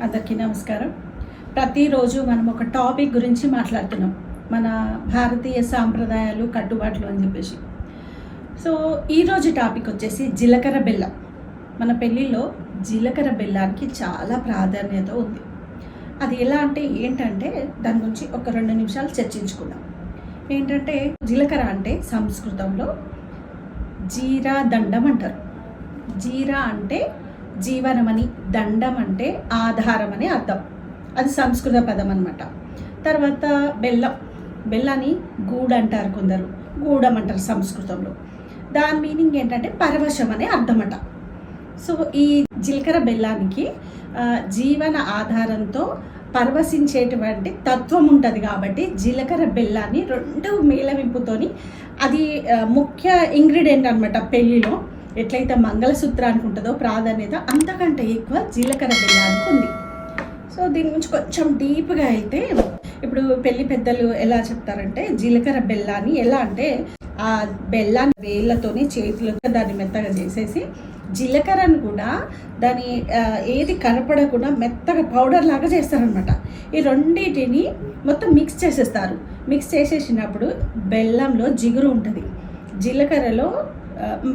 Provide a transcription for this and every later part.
అందరికీ నమస్కారం. ప్రతిరోజు మనం ఒక టాపిక్ గురించి మాట్లాడుతున్నాం, మన భారతీయ సాంప్రదాయాలు, కట్టుబాట్లు అని చెప్పేసి. సో ఈరోజు టాపిక్ వచ్చేసి జీలకర్ర బెల్లం. మన పెళ్ళిలో జీలకర్ర బెల్లానికి చాలా ప్రాధాన్యత ఉంది. అది ఎలా అంటే ఏంటంటే దాని గురించి ఒక 2 నిమిషాలు చర్చించుకుందాం. ఏంటంటే జీలకర్ర అంటే సంస్కృతంలో జీరా దండం అంటారు. జీరా అంటే జీవనమని, దండం అంటే ఆధారం అని అర్థం. అది సంస్కృత పదం అన్నమాట. తర్వాత బెల్లాన్ని గూడు అంటారు, కొందరు గూడం అంటారు సంస్కృతంలో. దాని మీనింగ్ ఏంటంటే పరవశం అనే అర్థమట. సో ఈ జీలకర్ర బెల్లానికి జీవన ఆధారంతో పరవశించేటువంటి తత్వం ఉంటుంది కాబట్టి జీలకర్ర బెల్లాన్ని 2 మేళవింపుతోని, అది ముఖ్య ఇంగ్రీడియంట్ అనమాట. పెళ్ళిలో ఎట్లయితే మంగళసూత్రానికి ఉంటుందో ప్రాధాన్యత, అంతకంటే ఎక్కువ జీలకర్ర బెల్లానికి ఉంది. సో దీని గురించి కొంచెం డీప్గా అయితే, ఇప్పుడు పెళ్లి పెద్దలు ఎలా చెప్తారంటే జీలకర్ర బెల్లాన్ని ఎలా అంటే ఆ బెల్లాన్ని వేళ్ళతోని చేతులతో దాన్ని మెత్తగా చేసేసి, జీలకర్రను కూడా దాని ఏది కనపడకుండా మెత్తగా పౌడర్ లాగా చేస్తారనమాట. ఈ రెండింటిని మొత్తం మిక్స్ చేసేస్తారు. మిక్స్ చేసేసినప్పుడు బెల్లంలో జిగురు ఉంటుంది, జీలకర్రలో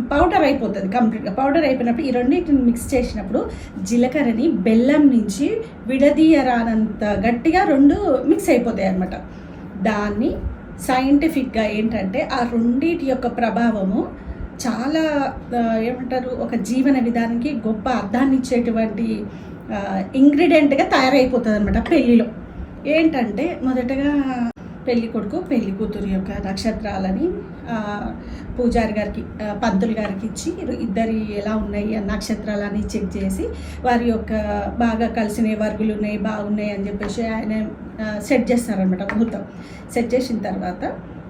పౌడర్ అయిపోతుంది కంప్లీట్గా. పౌడర్ అయిపోయినప్పుడు ఈ రెండింటిని మిక్స్ చేసినప్పుడు జీలకర్రని బెల్లం నుంచి విడదీయరానంత గట్టిగా 2 మిక్స్ అయిపోతాయి అన్నమాట. దాన్ని సైంటిఫిక్గా ఏంటంటే ఆ రెండింటి యొక్క ప్రభావము చాలా ఏమంటారు, ఒక జీవన విధానానికి గొప్ప అర్థాన్ని ఇచ్చేటువంటి ఇంగ్రీడియంట్గా తయారైపోతుంది అనమాట పెళ్ళిలో. ఏంటంటే మొదటగా పెళ్లి కొడుకు పెళ్లి కూతురు యొక్క నక్షత్రాలని పూజారి గారికి, పంతులు గారికి ఇచ్చి ఇద్దరి ఎలా ఉన్నాయి ఆ నక్షత్రాలని చెక్ చేసి, వారి యొక్క బాగా కలిసిన వర్గులు ఉన్నాయి, బాగున్నాయి అని చెప్పేసి ఆయన సెట్ చేస్తారనమాట. ముహూర్తం సెట్ చేసిన తర్వాత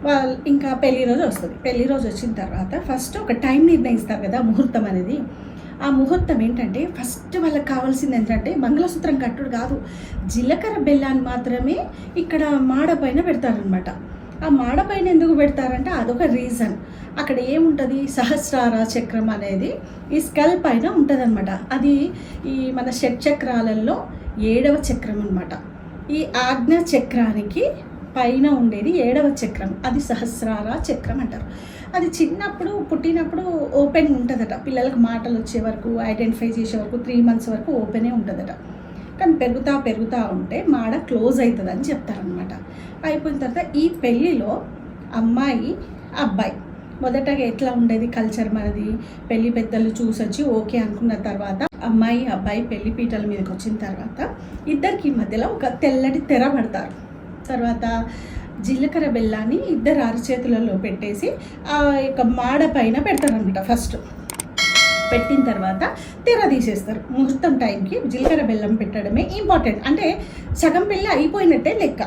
వాళ్ళు ఇంకా పెళ్లి రోజు వస్తుంది. పెళ్లి రోజు వచ్చిన తర్వాత ఫస్ట్ ఒక టైం నిర్ణయిస్తారు కదా ముహూర్తం అనేది. ఆ ముహూర్తం ఏంటంటే ఫస్ట్ వాళ్ళకి కావాల్సింది ఏంటంటే మంగళసూత్రం కట్టుడు కాదు, జీలకర్ర బెల్లాన్ని మాత్రమే ఇక్కడ మాడ పైన పెడతారనమాట. ఆ మాడ పైన ఎందుకు పెడతారంటే అదొక రీజన్. అక్కడ ఏముంటుంది, సహస్రార చక్రం అనేది ఈ స్కల్ పైన ఉంటుంది అనమాట. అది ఈ మన షట్చక్రాలలో 7వ చక్రం అనమాట. ఈ ఆజ్ఞా చక్రానికి పైన ఉండేది 7వ చక్రం, అది సహస్రార చక్రం అంటారు. అది చిన్నప్పుడు పుట్టినప్పుడు ఓపెన్ ఉంటుందట, పిల్లలకు మాటలు వచ్చే వరకు, ఐడెంటిఫై చేసే వరకు 3 months వరకు ఓపెనే ఉంటుందట. కానీ పెరుగుతూ ఉంటే మాడ క్లోజ్ అవుతుంది అని చెప్తారనమాట. అయిపోయిన తర్వాత ఈ పెళ్ళిలో అమ్మాయి అబ్బాయి మొదటగా ఎట్లా ఉండేది కల్చర్ మనది, పెళ్లి పెద్దలు చూసొచ్చి ఓకే అనుకున్న తర్వాత అమ్మాయి అబ్బాయి పెళ్లి పీటల మీదకి వచ్చిన తర్వాత ఇద్దరికి మధ్యలో ఒక తెల్లటి తెర పడతారు. తర్వాత జీలకర్ర బెల్లాన్ని ఇద్దరు అరచేతులలో పెట్టేసి ఆ యొక్క మాడ పైన పెడతారనమాట. ఫస్ట్ పెట్టిన తర్వాత తెర తీసేస్తారు. ముహూర్తం టైంకి జీలకర్ర బెల్లం పెట్టడమే ఇంపార్టెంట్, అంటే సగం పెళ్ళి అయిపోయినట్టే లెక్క.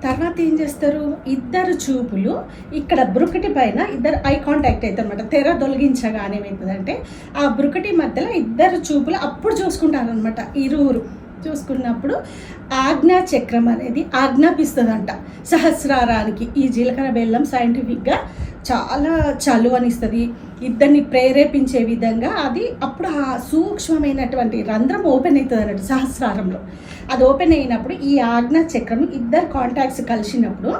తర్వాత ఏం చేస్తారు, ఇద్దరు చూపులు ఇక్కడ బ్రుకటి పైన ఇద్దరు ఐ కాంటాక్ట్ అవుతారు అనమాట. తెర తొలగించగానే ఏమవుతుందంటే ఆ బ్రుకటి మధ్యలో ఇద్దరు చూపులు అప్పుడు చూసుకుంటారనమాట. ఇరువురు చూసుకున్నప్పుడు ఆజ్ఞా చక్రం అనేది ఆజ్ఞాపిస్తుందంట సహస్రారానికి. ఈ జీలకర్ర బెల్లం సైంటిఫిక్గా చాలా చలువనిస్తుంది, ఇద్దరిని ప్రేరేపించే విధంగా. అది అప్పుడు ఆ సూక్ష్మమైనటువంటి రంధ్రం ఓపెన్ అవుతుంది అన్నట్టు సహస్రారంలో. అది ఓపెన్ అయినప్పుడు ఈ ఆజ్ఞా చక్రం ఇద్దరు కాంటాక్ట్స్ కలిసినప్పుడు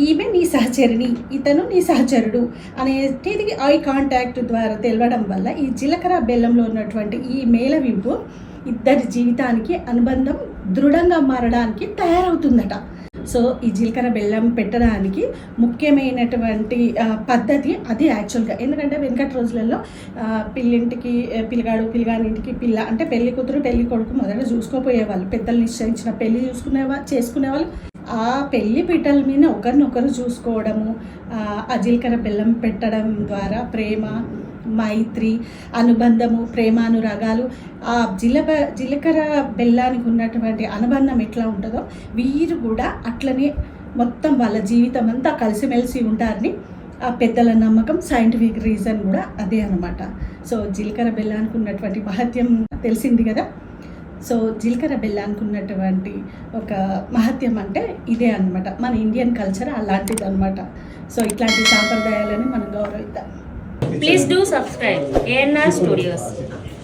ఈమె నీ సహచరిణి, ఇతను నీ సహచరుడు అనేది ఐ కాంటాక్ట్ ద్వారా తెలవడం వల్ల ఈ జీలకర్ర బెల్లంలో ఉన్నటువంటి ఈ మేళవింపు ఇద్దరి జీవితానికి అనుబంధం దృఢంగా మారడానికి తయారవుతుందట. సో ఈ జీలకర్ర బెల్లం పెట్టడానికి ముఖ్యమైనటువంటి పద్ధతి అది యాక్చువల్గా. ఎందుకంటే వెనకటి రోజులలో పిల్లింటికి పిల్లగాడు, పిల్లగానింటికి పిల్ల అంటే పెళ్లి కూతురు పెళ్లి కొడుకు మొదట చూసుకోపోయేవాళ్ళు. పెద్దలు నిశ్చయించిన పెళ్లి చేసుకునేవాళ్ళు. ఆ పెళ్లి పీటల మీద ఒకరినొకరు చూసుకోవడము, ఆ జీలకర్ర బెల్లం పెట్టడం ద్వారా ప్రేమ, మైత్రి, అనుబంధము, ప్రేమానురాగాలు, ఆ జీలకర్ర బెల్లానికి ఉన్నటువంటి అనుబంధం ఎట్లా ఉంటుందో వీరు కూడా అట్లనే మొత్తం వాళ్ళ జీవితం అంతా కలిసిమెలిసి ఉంటారని ఆ పెద్దల నమ్మకం. సైంటిఫిక్ రీజన్ కూడా అదే అనమాట. సో జీలకర్ర బెల్లానికి ఉన్నటువంటి మహత్యం తెలిసింది కదా. సో జీలకర్ర బెల్లానికి ఉన్నటువంటి ఒక మహత్యం అంటే ఇదే అనమాట. మన ఇండియన్ కల్చర్ అలాంటిది అనమాట. సో ఇట్లాంటి సాంప్రదాయాలని మనం గౌరవిద్దాం. Please do subscribe ANR Studios.